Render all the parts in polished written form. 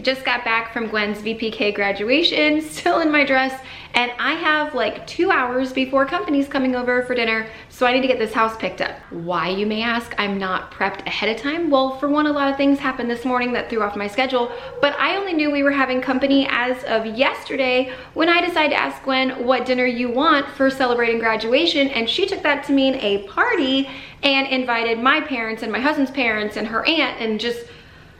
Just got back from Gwen's VPK graduation, still in my dress, and I have like 2 hours before company's coming over for dinner, so I need to get this house picked up. Why, you may ask? I'm not prepped ahead of time. Well, for one, a lot of things happened this morning that threw off my schedule, but I only knew we were having company as of yesterday when I decided to ask Gwen what dinner you want for celebrating graduation, and she took that to mean a party and invited my parents and my husband's parents and her aunt and just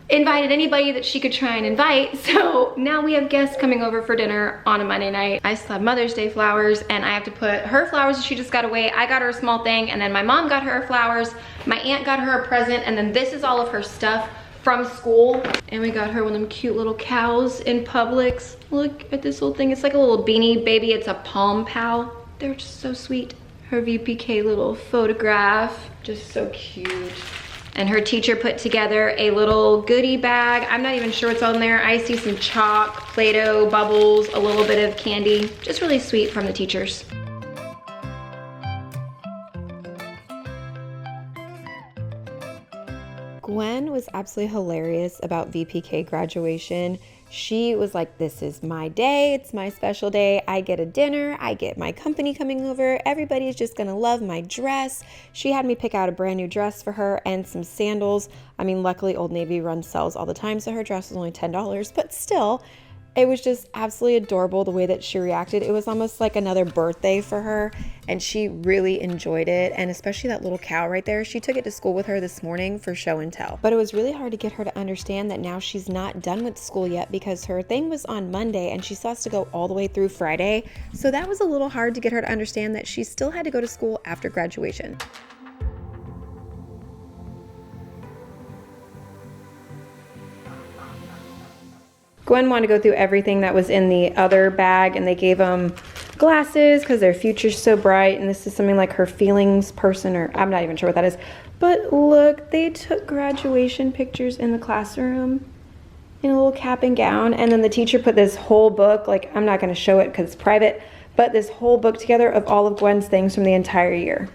invited anybody that she could try and invite. So now we have guests coming over for dinner on a Monday night. I still have Mother's Day flowers, and I have to put her flowers she just got away. I got her a small thing, and then my mom got her flowers. My aunt got her a present, and then this is all of her stuff from school. And we got her one of them cute little cows in Publix. Look at this little thing. It's like a little beanie baby. It's a Palm Pal. They're just so sweet. Her VPK little photograph, just so cute. And her teacher put together a little goodie bag. I'm not even sure what's on there. I see some chalk, Play-Doh, bubbles, a little bit of candy. Just really sweet from the teachers. Gwen was absolutely hilarious about VPK graduation. She was like, this is my day, it's my special day. I get a dinner, I get my company coming over, everybody's just gonna love my dress. She had me pick out a brand new dress for her and some sandals. I mean, luckily Old Navy runs sales all the time, so her dress was only $10, but still, it was just absolutely adorable the way that she reacted. It was almost like another birthday for her, and she really enjoyed it. And especially that little cow right there, she took it to school with her this morning for show and tell. But it was really hard to get her to understand that now she's not done with school yet, because her thing was on Monday and she still has to go all the way through Friday. So that was a little hard to get her to understand that she still had to go to school after graduation. Gwen wanted to go through everything that was in the other bag, and they gave them glasses because their future's so bright, and this is something like her feelings person, or I'm not even sure what that is. But look, they took graduation pictures in the classroom in a little cap and gown, and then the teacher put this whole book, like I'm not going to show it because it's private, but this whole book together of all of Gwen's things from the entire year.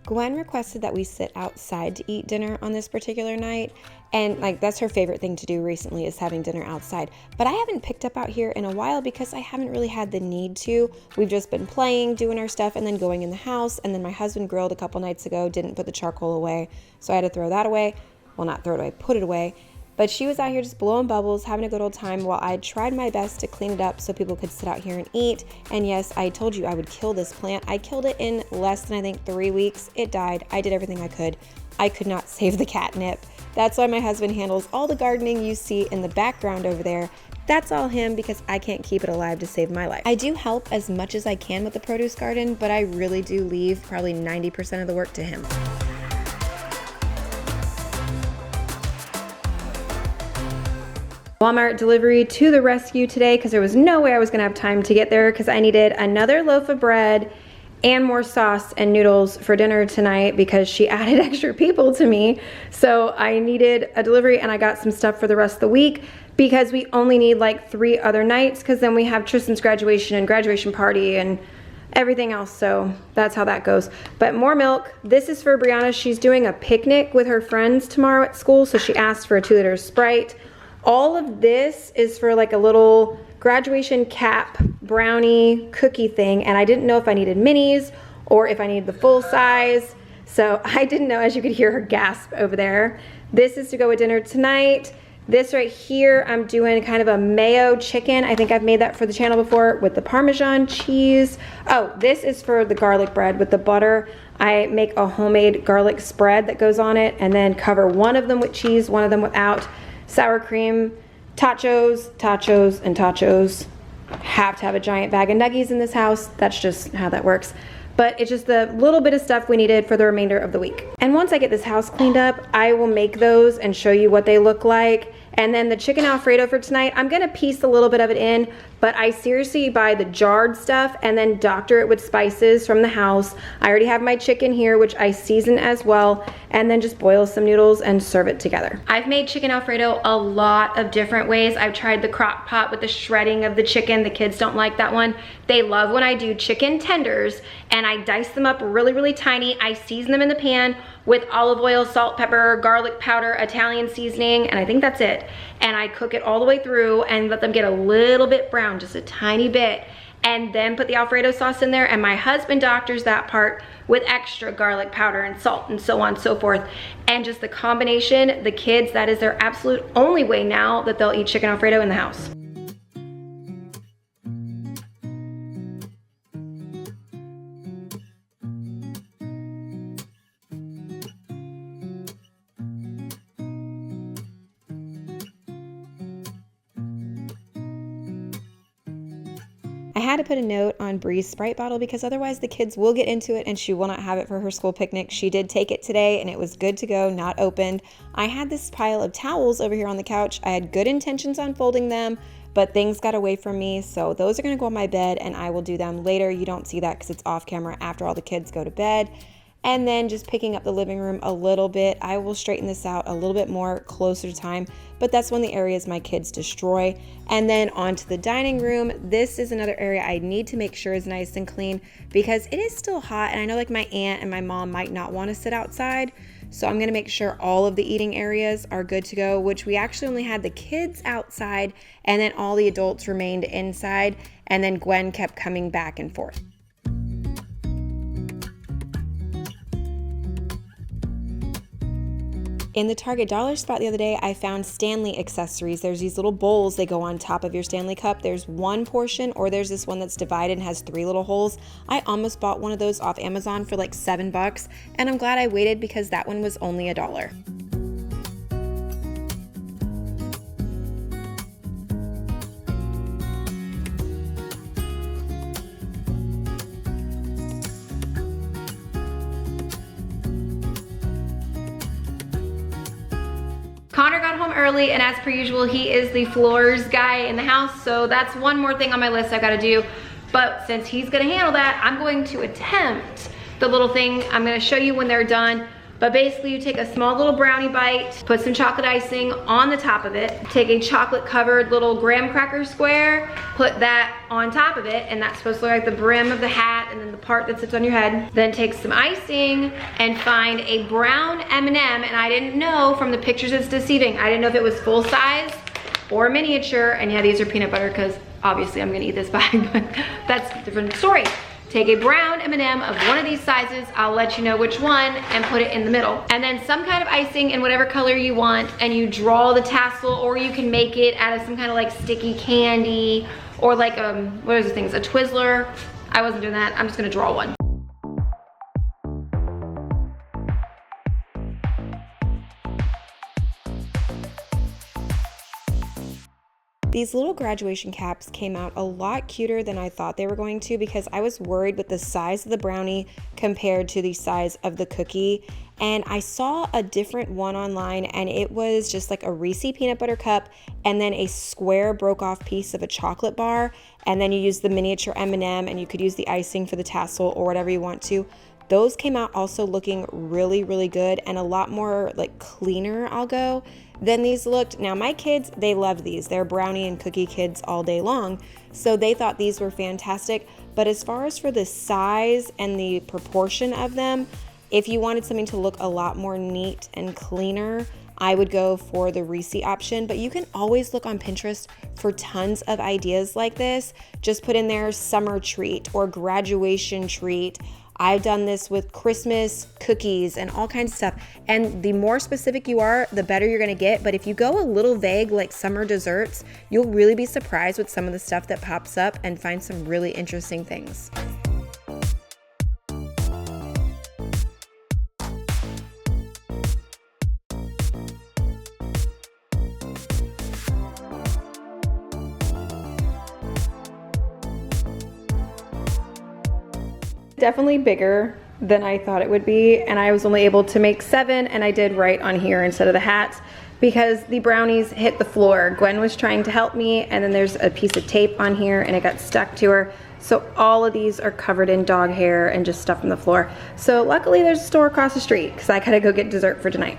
Gwen requested that we sit outside to eat dinner on this particular night, and like that's her favorite thing to do recently is having dinner outside. But I haven't picked up out here in a while because I haven't really had the need to. We've just been playing, doing our stuff, and then going in the house. And then my husband grilled a couple nights ago, didn't put the charcoal away, so I had to throw that away. Well, not throw it away, put it away. But she was out here just blowing bubbles, having a good old time while I tried my best to clean it up so people could sit out here and eat. And yes, I told you I would kill this plant. I killed it in less than, I think, 3 weeks. It died. I did everything I could. I could not save the catnip. That's why my husband handles all the gardening you see in the background over there. That's all him because I can't keep it alive to save my life. I do help as much as I can with the produce garden, but I really do leave probably 90% of the work to him. Walmart delivery to the rescue today because there was no way I was gonna have time to get there because I needed another loaf of bread and more sauce and noodles for dinner tonight because she added extra people to me. So I needed a delivery, and I got some stuff for the rest of the week because we only need like 3 other nights because then we have Tristan's graduation and graduation party and everything else, so that's how that goes. But more milk. This is for Brianna. She's doing a picnic with her friends tomorrow at school, so she asked for a 2-liter Sprite. All of this is for like a little graduation cap brownie cookie thing, and I didn't know if I needed minis or if I needed the full size, so I didn't know, as you could hear her gasp over there. This is to go with dinner tonight. This right here, I'm doing kind of a mayo chicken. I think I've made that for the channel before with the Parmesan cheese. Oh, this is for the garlic bread with the butter. I make a homemade garlic spread that goes on it, and then cover one of them with cheese, one of them without. Sour cream, tachos, and tachos. Have to have a giant bag of nuggies in this house. That's just how that works. But it's just the little bit of stuff we needed for the remainder of the week. And once I get this house cleaned up, I will make those and show you what they look like. And then the chicken Alfredo for tonight, I'm gonna piece a little bit of it in, but I seriously buy the jarred stuff and then doctor it with spices from the house. I already have my chicken here, which I season as well, and then just boil some noodles and serve it together. I've made chicken Alfredo a lot of different ways. I've tried the crock pot with the shredding of the chicken. The kids don't like that one. They love when I do chicken tenders and I dice them up really, really tiny. I season them in the pan, with olive oil, salt, pepper, garlic powder, Italian seasoning, and I think that's it. And I cook it all the way through and let them get a little bit brown, just a tiny bit, and then put the Alfredo sauce in there. And my husband doctors that part with extra garlic powder and salt and so on and so forth. And just the combination, the kids, that is their absolute only way now that they'll eat chicken Alfredo in the house. I had to put a note on Bree's Sprite bottle because otherwise the kids will get into it and she will not have it for her school picnic. She did take it today and it was good to go, not opened. I had this pile of towels over here on the couch. I had good intentions on folding them, but things got away from me. So those are gonna go on my bed and I will do them later. You don't see that because it's off camera after all the kids go to bed. And then just picking up the living room a little bit. I will straighten this out a little bit more closer to time, but that's one of the areas my kids destroy. And then onto the dining room. This is another area I need to make sure is nice and clean because it is still hot. And I know like my aunt and my mom might not want to sit outside. So I'm gonna make sure all of the eating areas are good to go, which we actually only had the kids outside and then all the adults remained inside. And then Gwen kept coming back and forth. In the Target dollar spot the other day, I found Stanley accessories. There's these little bowls, they go on top of your Stanley cup. There's one portion, or there's this one that's divided and has 3 little holes. I almost bought one of those off Amazon for like $7, and I'm glad I waited because that one was only $1. Connor got home early, and as per usual, he is the floors guy in the house, so that's one more thing on my list I've got to do. But since he's gonna handle that, I'm going to attempt the little thing. I'm gonna show you when they're done. But basically you take a small little brownie bite, put some chocolate icing on the top of it, take a chocolate covered little graham cracker square, put that on top of it, and that's supposed to look like the brim of the hat and then the part that sits on your head. Then take some icing and find a brown M&M, and I didn't know from the pictures, it's deceiving. I didn't know if it was full size or miniature, and yeah, these are peanut butter because obviously I'm gonna eat this bag, but that's a different story. Take a brown M&M of one of these sizes, I'll let you know which one, and put it in the middle. And then some kind of icing in whatever color you want, and you draw the tassel, or you can make it out of some kind of like sticky candy, or like, what are those things, a Twizzler. I wasn't doing that, I'm just gonna draw one. These little graduation caps came out a lot cuter than I thought they were going to because I was worried with the size of the brownie compared to the size of the cookie. And I saw a different one online, and it was just like a Reese peanut butter cup and then a square broke off piece of a chocolate bar. And then you use the miniature M&M, and you could use the icing for the tassel or whatever you want to. Those came out also looking really, really good and a lot more like cleaner, I'll go, than these looked. Now my kids, they love these. They're brownie and cookie kids all day long. So they thought these were fantastic. But as far as for the size and the proportion of them, if you wanted something to look a lot more neat and cleaner, I would go for the Reese option, but you can always look on Pinterest for tons of ideas like this. Just put in there summer treat or graduation treat. I've done this with Christmas cookies and all kinds of stuff. And the more specific you are, the better you're gonna get. But if you go a little vague, like summer desserts, you'll really be surprised with some of the stuff that pops up and find some really interesting things. Definitely bigger than I thought it would be, and I was only able to make 7, and I did right on here instead of the hats because the brownies hit the floor. Gwen was trying to help me, and then there's a piece of tape on here and it got stuck to her. So all of these are covered in dog hair and just stuff on the floor. So luckily there's a store across the street because I gotta go get dessert for tonight.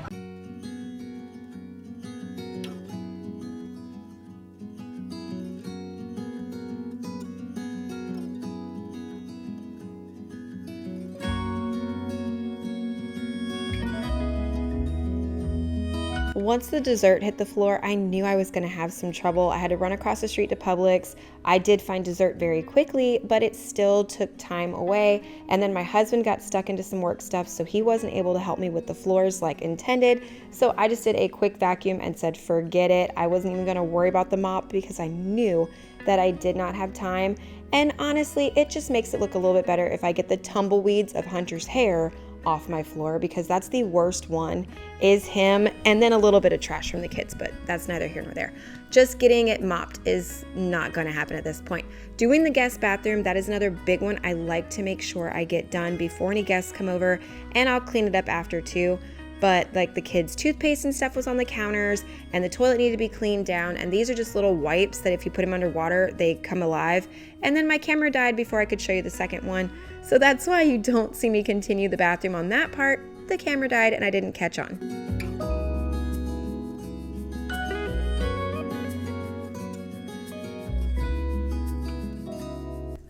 Once the dessert hit the floor, I knew I was going to have some trouble. I had to run across the street to Publix. I did find dessert very quickly, but it still took time away. And then my husband got stuck into some work stuff, so he wasn't able to help me with the floors like intended. So I just did a quick vacuum and said, forget it. I wasn't even going to worry about the mop because I knew that I did not have time. And honestly, it just makes it look a little bit better if I get the tumbleweeds of Hunter's hair off my floor, because that's the worst one, is him, and then a little bit of trash from the kids, but that's neither here nor there. Just getting it mopped is not going to happen at this point. Doing the guest bathroom, that is another big one. I like to make sure I get done before any guests come over, and I'll clean it up after too. But like the kids' toothpaste and stuff was on the counters, and the toilet needed to be cleaned down, and these are just little wipes that if you put them under water, they come alive. And then my camera died before I could show you the second one, so that's why you don't see me continue the bathroom on that part. The camera died and I didn't catch on.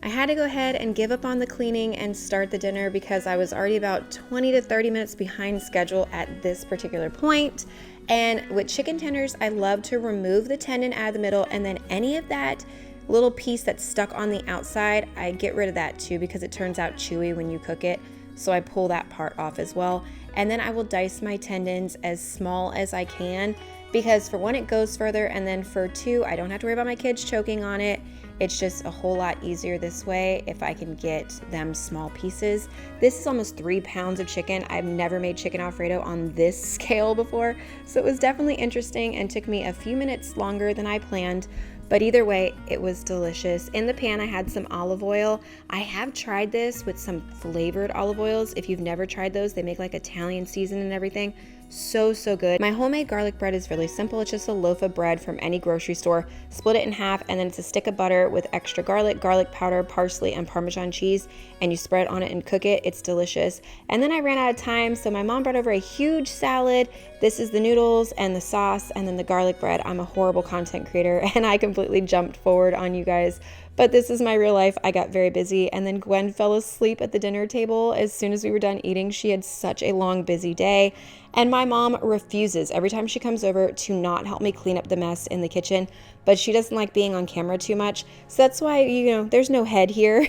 I had to go ahead and give up on the cleaning and start the dinner because I was already about 20 to 30 minutes behind schedule at this particular point. And with chicken tenders, I love to remove the tendon out of the middle, and then any of that little piece that's stuck on the outside, I get rid of that too because it turns out chewy when you cook it. So I pull that part off as well. And then I will dice my tendons as small as I can, because for one, it goes further, and then for two, I don't have to worry about my kids choking on it. It's just a whole lot easier this way if I can get them small pieces. This is almost 3 pounds of chicken. I've never made chicken Alfredo on this scale before, so it was definitely interesting and took me a few minutes longer than I planned. But either way, it was delicious. In the pan, I had some olive oil. I have tried this with some flavored olive oils. If you've never tried those, they make like Italian season and everything. So good. My homemade garlic bread is really simple. It's just a loaf of bread from any grocery store. Split it in half, and then it's a stick of butter with extra garlic, garlic powder, parsley, and Parmesan cheese, and you spread it on it and cook it. It's delicious. And then I ran out of time, so my mom brought over a huge salad. This is the noodles and the sauce and then the garlic bread. I'm a horrible content creator and I completely jumped forward on you guys. But this is my real life. I got very busy, and then Gwen fell asleep at the dinner table as soon as we were done eating. She had such a long, busy day, and my mom refuses every time she comes over to not help me clean up the mess in the kitchen, but she doesn't like being on camera too much. So that's why, there's no head here,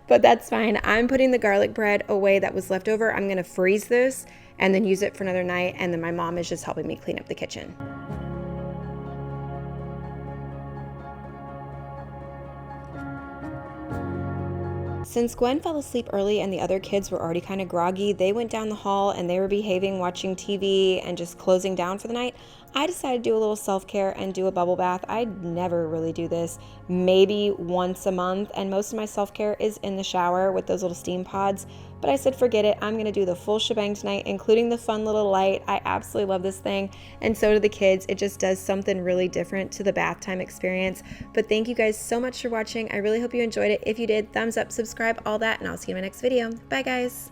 but that's fine. I'm putting the garlic bread away that was left over. I'm going to freeze this and then use it for another night, and then my mom is just helping me clean up the kitchen. Since Gwen fell asleep early and the other kids were already kind of groggy, they went down the hall and they were behaving, watching TV and just closing down for the night. I decided to do a little self-care and do a bubble bath. I never really do this, maybe once a month, and most of my self-care is in the shower with those little steam pods. But I said, forget it. I'm going to do the full shebang tonight, including the fun little light. I absolutely love this thing, and so do the kids. It just does something really different to the bath time experience. But thank you guys so much for watching. I really hope you enjoyed it. If you did, thumbs up, subscribe, all that, and I'll see you in my next video. Bye, guys.